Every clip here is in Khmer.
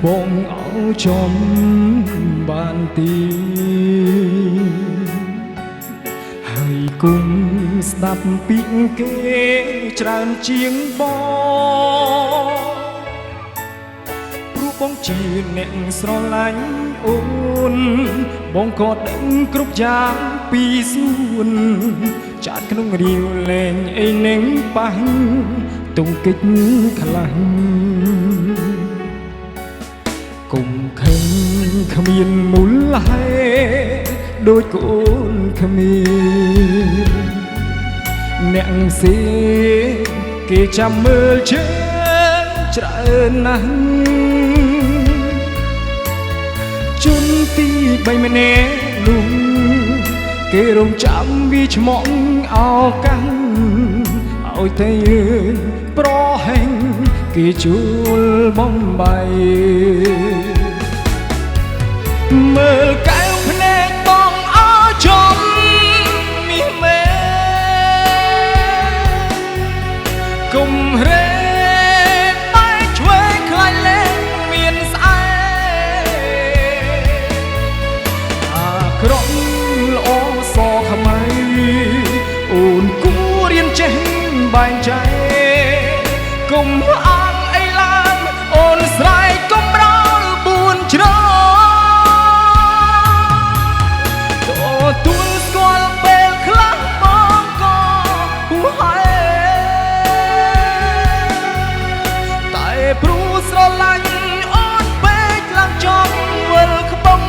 បងអោចំបានទីហើយគុំស្ដាប់ពីគេច្រើនជាងបងជាអ្នកស្រឡាញ់អូនបងក៏ដឹងគ្រប់យ៉ាងពីសួនចាត់ក្នុងរាវលែងអីនឹងប៉ះទុំកិច្ចខ្លះគុំខឹងគ្មានមូលហេតុដូចកូនគ្មានអ្នកសេគេចាំមើលជើងច្រើនណាស់ជនទី3ម្នាក់នោះគេរងចាំវាឆ្មក់អោកាំងឲ្យតែយើងប្រហែងគេជួលបំបីមើលកែវភ្នែកបងអោចំមាសមេគុំរេបែកឆ្វេងខ្លាញ់លេងមានស្អែអាក្រក់ល្អសខ្មៅអូនគួររៀនចេះបែងចែកគុំអាងអីឡើងអូនស្រែកកុំរោលបួនជ្រោទួលស្គាល់ពេលខ្លះបងក៏ហួហែតែព្រោះស្រឡាញ់អូនពេកឡើងចំវិលក្បង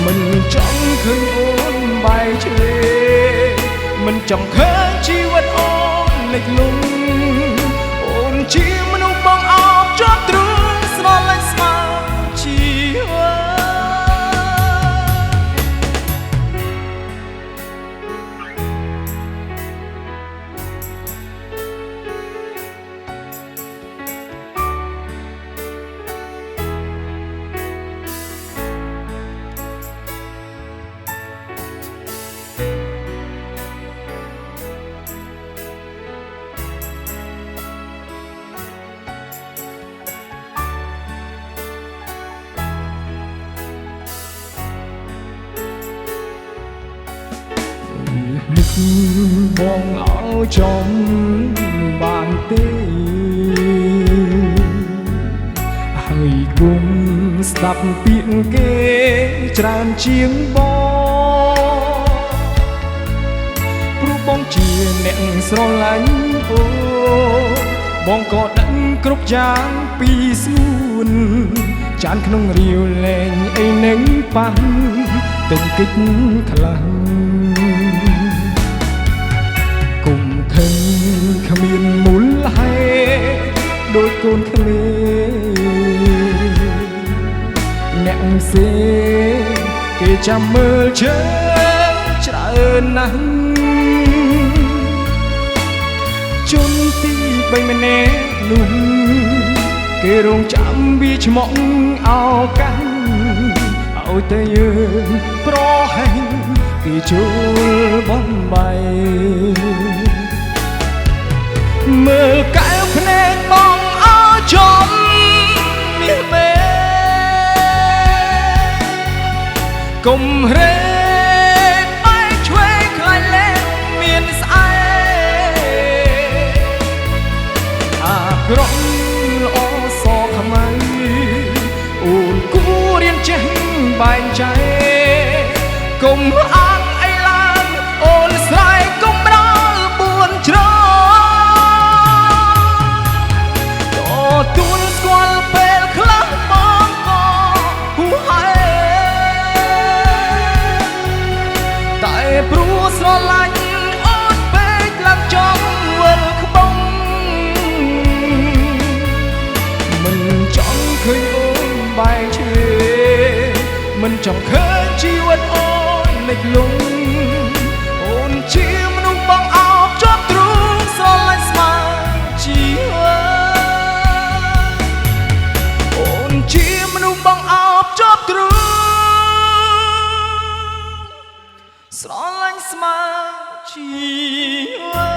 មិនចង់ឃើញអូនបែកឆ្លេមិនចង់ឃើញជីវិតអូនលិចលង់អូនជាមនុស្សបងអោបជាប់ទ្រូងស្រឡាញ់ស្មើជីវិតបងអោចំបានទេហើយគុំស្ដាប់ពាក្យគេច្រើនជាងព្រោះបងជាអ្នកស្រឡាញ់អូបងក៏ដឹងគ្រប់យ៉ាងពីសួនចានក្នុងរាវលែងអីនឹងប៉ះទុំកិច្ចខ្លះគុំខឹងគ្មានមូលហេតុដូចកូនក្មេងអ្នកសេគេចាំមើលជើងច្រើនណាស់ជនទី3ម្នាក់នោះគេរងចាំវាឆ្មក់អោកាំងឲ្យតែយើងប្រហែងគេជួលបំបីមើលកែវភ្នែកបងអោចំមាសមេគុំរេបែកឆ្វេងខ្លាញ់លេងមានស្អែអាក្រក់ល្អសខ្មៅអូនគួររៀនចេះបែងចែកគុំអាងអីឡើងអូនស្រែកកុំរោលបួនជ្រោទួលស្គាល់ពេលខ្លះបងក៏ហួហែតែព្រោះស្រឡាញ់អូនពេកឡើងចំវិលក្បងមិនចង់ឃើញអូនបែកឆ្លេមិនចង់ឃើញជីវិតអូនលិចលង់អូនជាមនុស្សបងអោបជាប់ទ្រូងស្រឡាញ់ស្មើជីវិតអូនជាមនុស្សបងអោបជាប់ទ្រូងស្រឡាញ់ស្មើជីវិត